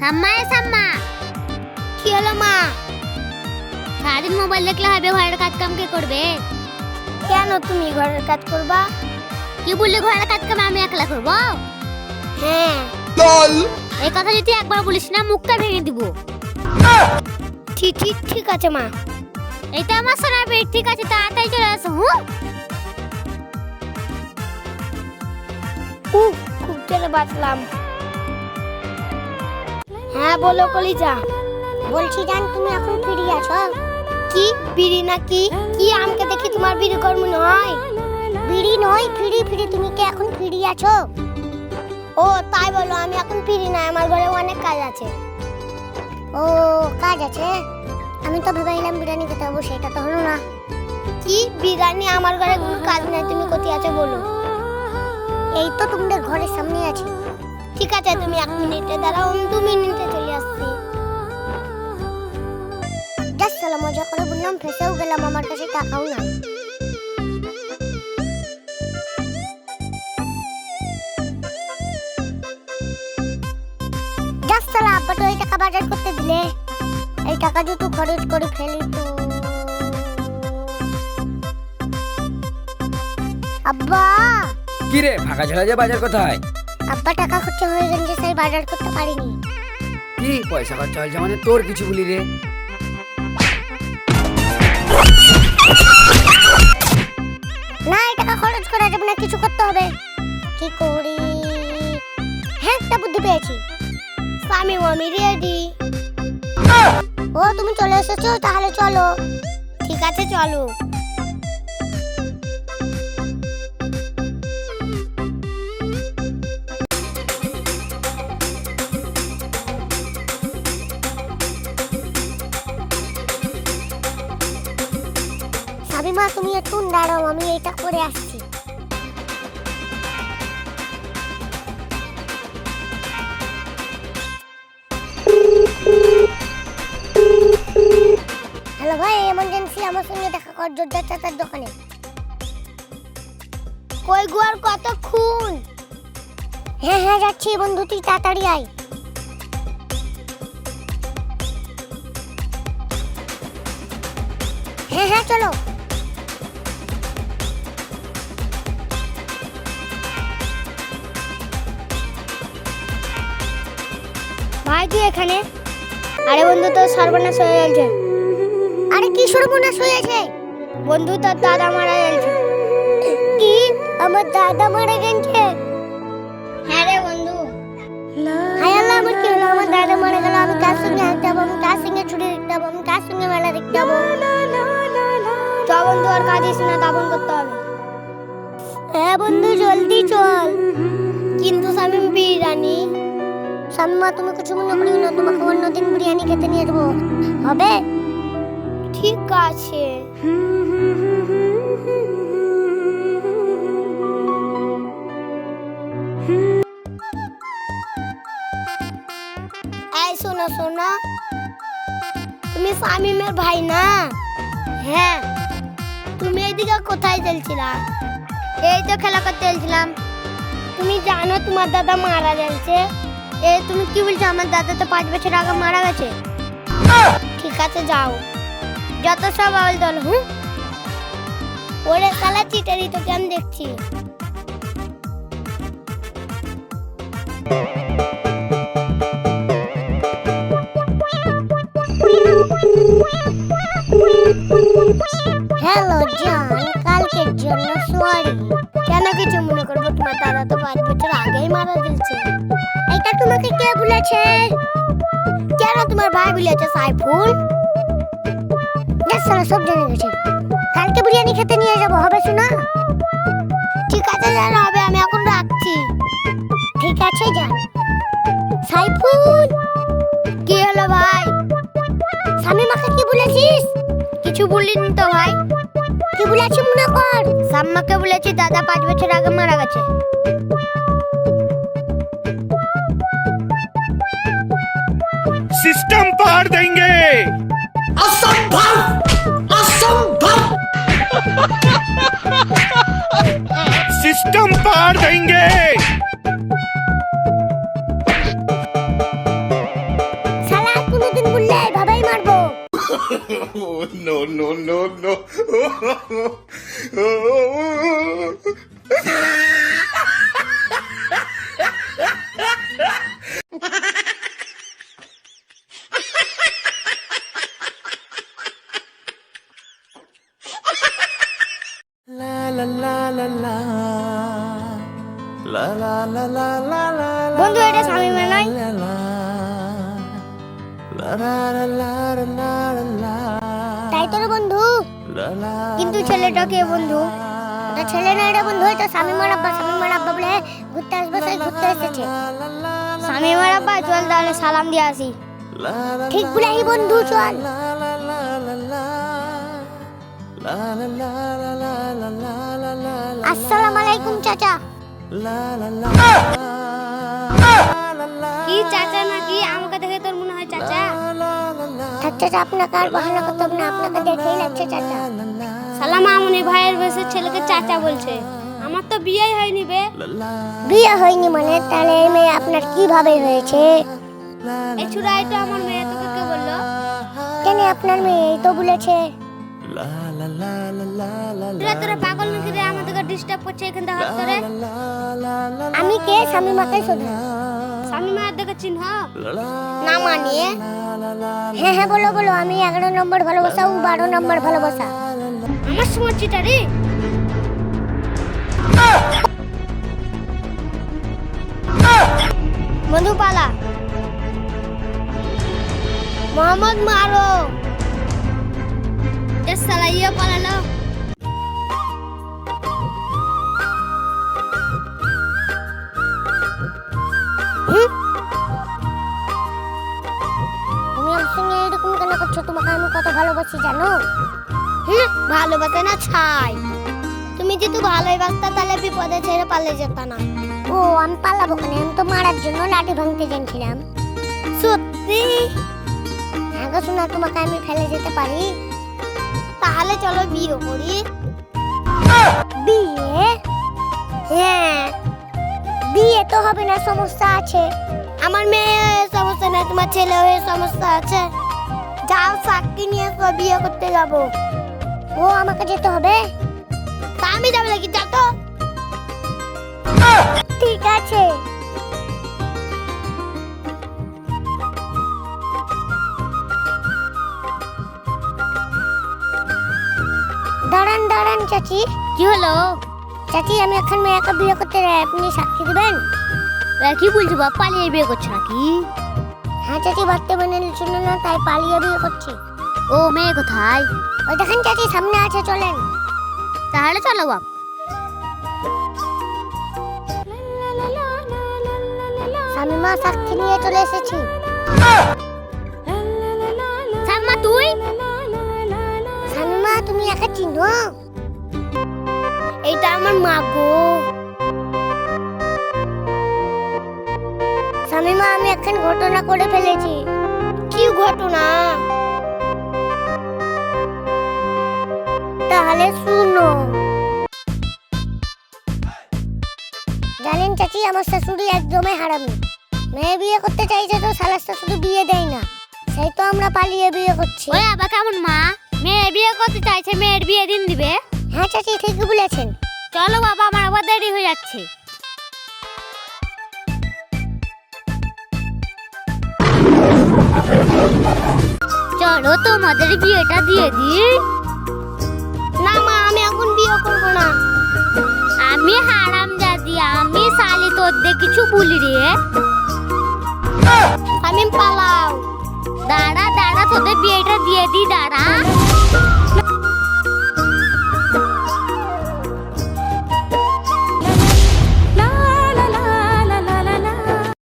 সাম্মা কি হলো মা? সারাদিন মোবাইল দেখলে হবে, ঘরের কাজ কাম কে করবে? কেন তুমি ঘরের কাজ করবা? কি বললি ঘরের কাজ কাম আমি একলা করবো? হ্যাঁ। এই কথা যদি একবার বলিস না মুখটা ভেঙে দিব। ঠিক আছে মা। এটা আমার সোনার বেড, ঠিক আছে তাড়াতাড়ি চলে আসো। খুব জোরে বাঁচলাম। হ্যাঁ বলো কলিজা। বলছি জান তুমি এখন ফ্রি আছো? কি বিড়ি নাকি? কি আমাকে দেখি তোমার বিড়ি কর মনে হয়? বিড়ি নয় ফ্রি তুমি কি এখন ফ্রি আছো? ও তাই বলো, আমি এখন ফ্রি না, আমার ঘরে অনেক কাজ আছে। ও কাজ আছে? আমি তো ভেবেছিলাম বিরিয়ানি খেতে যাবো, সেটা তো হলো না। কি বিরিয়ানি? আমার ঘরে কোনো কাজ নেই, তুমি কোথায় আছো বলো? এই তো তোমাদের ঘরের সামনে আছি। ঠিক আছে তুমি 1 মিনিটে দাঁড়াও, আমি 2 মিনিটে চলে আসছি। জাস্ট চলো, মজা করে বললাম, ফেসেও গেলাম, আমার কাছে টাকাও নাই। জাস্ট চলো, আব্বা তো এই টাকা বাজার করতে দিলে, এই টাকা যদি খরচ করে ফেলি তো। আব্বা কি রে ফাঁকা ঝাড়া যে বাজার কোথায়? আব্বা টাকা খরচ হয়ে গেছে, সেই বাজার করতে পারিনি। কি পয়সা খরচা হয়েছে মানে তোর কিছু বলি রে? না এই টাকা খরচ করা যাবে না, কিছু করতে হবে। কি করি? হ্যাঁ একটা বুদ্ধি পেয়েছি। আমি রেডি। ও তুমি চলে এসেছো, তাহলে চলো। ঠিক আছে চলো। সাবিমা তুমি একটু দাঁড়াও, আমি এটা করে আসছি। হ্যালো ভাই, এমার্জেন্সি আমার সঙ্গে দেখা কর জোরদার চাচার দোকানে। কই গো আর কতক্ষণ? হ্যাঁ যাচ্ছি বন্ধু, তুই তাড়াতাড়ি আয়। হ্যাঁ চলো। ভাই তুই এখানে? আরে বন্ধু তোর সর্বনাশ হয়ে গেছে। আরে কি সর্বনাশ হয়েছে? বন্ধু তোর দাদা মারা গেছে। কি? আমার দাদা মারা গেছে? হ্যাঁ রে বন্ধু। হায় আল্লাহ, আমার কি হলো? আমার দাদা মারা গেল, আমি কার সঙ্গে হাঁটতে যাবো? আমি কার সঙ্গে ছুটি দেখতে যাবো? আমি কার সঙ্গে মেলা দেখতে যাবো? চ বন্ধু, আর কাজিস না, দাফন করতে হবে। হ্যাঁ বন্ধু জলদি চল। কিন্তু শামিম বিরিয়ানি। শামিমা তুমি কিছু মনে করিও না, তোমাকে অন্যদিন বিরিয়ানি খেতে নিয়ে যাবো, হবে? ঠিক আছে। এই শোনো, তুমি শামিমের ভাই না? হ্যাঁ। তুমি এদিকে কোথায় চলছিলা? এই তো খেলা করতে চলছিলাম। তুমি জানো তোমার দাদা মারা গেছে? তুমি কি বলছো? আমার দাদা তো 5 বছর আগে মারা গেছে। ঠিক আছে যাও, যত সব আওয়াজ দল। ওরে শালা চিটারি, তোকে আমি দেখছি। হ্যালো জান, কালকের জন্য সরি। কেন কিছু মনে করবো? তোমার দাদা তো 5 বছর আগেই মারা গেছে। এটা তোমাকে কে বলেছে? কেন তোমার ভাই বলেছে সাইফুল? সালা সব জেনে গেছে। কালকে বিরিয়ানি খেতে নিয়ে যাবো, হবে শোনা? ঠিক আছে যান, হবে, আমি এখন রাখছি। ঠিক আছে যান। সাইফুল কি হলো ভাই? শামিমাকে কি বলেছিস? কিছু বলিনি তো ভাই। কি বলেছি মনে কর? সাম্মাকে বলেছি দাদা 5 বছর আগে মারা গেছে। सिस्टम पार देंगे। असंभव सिस्टम पार देंगे। no, no, no, no. বন্ধু এটা শামিমা নয়? তাই তো রে বন্ধু, কিন্তু ছেলেটা কে বন্ধু? এটা ছেলে না, এটা বন্ধু। এটা শামিমার আব্বা। শামিমার আব্বা বলে ঘুরতে আসবে, তাই ঘুরতে এসেছে। শামিমার আব্বা, চল তাহলে সালাম দিয়ে আসি। ঠিক বলেই বন্ধু, চল। আসসালামু আলাইকুম চাচা। কি চাচা নাকি? আমাকে দেখে তোর মনে হয় চাচা? চাচা আপনাকে আর বাহানা করতে হবে না, আপনাকে দেখেই লাগছে চাচা। সালামা আমনি ভাইয়ের বয়সের ছেলেকে চাচা বলছে। আমার তো বিয়েই হয়নি বে। বিয়ে হয়নি মানে? তাহলে এই মেয়ে আপনার কিভাবে হয়েছে? এই ছুড়াই তো আমার মেয়ে, তোকে কে বললো? কেন আপনার মেয়ে তো বলেছে। তোরা পাগল নাকি রে? আমাদেরকে ডিস্টার্ব করছে এখান থেকে হাত ধরে। আমি কে? শামিমাকে শোধা। শামিমার দেখে চিহ্ন না মানে? হ্যাঁ হ্যাঁ, বলো বলো। আমি 11 নম্বর ভালোবাসা, ও 12 নম্বর ভালোবাসা। আমার সময় চিটারি। বন্ধু পালা। মোহাম্মদ মারো। সালা ইয়ে পালালো। তুমি আমার সঙ্গে এরকম কেন করছো? তোমাকে আমি কত ভালোবাসি জানো? ভালোবাসে না ছাই। তুমি যদি ভালোই বাসতা তাহলে বিপদে ছেড়ে পালিয়ে যেত না। ও, আমি পালাবো কেন? আমি তো মারার জন্য লাঠি ভাঙতে জানছিলাম। সত্যি? হ্যাঁ গো শোনা, তোমাকে আমি ফেলে যেতে পারি? তাহলে চলো বিয়ে করি। বিয়ে? হ্যাঁ, বিয়ে তো হবে না, সমস্যা আছে। আমার মেয়ে সমস্যা নেই, তোমার ছেলে হয়ে সমস্যা আছে। যাও সাক্ষী নিয়ে এসো, বিয়ে করতে যাবো। ও, আমাকে যেতে হবে? তা আমি যাবো নাকি? যা তো। ঠিক আছে। দাঁড়ান দাঁড়ান চাচি। কি হলো? চাচি, আমি এখন মেয়েকে বিয়ে করতে যাই, আপনি সাক্ষী দিবেন? কি বলছো বাপ? পালিয়ে বিয়ে করছো নাকি? হ্যাঁ চাচি, বাড়তে মেনে শুনো না, তাই পালিয়ে বিয়ে করছি। ও মেয়ে কোথায়? ওই দেখেন চাচি, সামনে আছে, চলেন। তাহলে চলো বাপ। শামিমা, সাক্ষী নিয়ে চলে এসেছি। শামিমা তুই? শামিমা, তুমি একা চিনো? এইটা আমার মা গো। শামিমা, আমি এখন ঘটনা করে ফেলেছি। কি ঘটনা? তাহলে শুনো। জানেন চাচি, আমার শাশুড়ি একদমই হারামি। মেয়ে বিয়ে করতে চাইছে তো শালার শাশুড়ি বিয়ে দেয় না, সেই তো আমরা পালিয়ে বিয়ে করছি। ওই আবার কেমন মা? মেয়ে বিয়ে করতে চাইছে, মেয়ের বিয়ে দিন দিবে? হ্যাঁ চাচি, ঠিকই বলেছেন। চলো বাবা, আমার আবার দেরি হয়ে যাচ্ছে। চলো তোমাদের বিয়েটা দিয়ে দিই। না মা, আমি এখন বিয়ে করব না। আমি হারামজাদি, আমি শালি, তোদের কিছু বলি রে। আমি পালাও। দাঁড়া দাঁড়া, তোদের বিয়েটা দিয়ে দিই, দাঁড়া।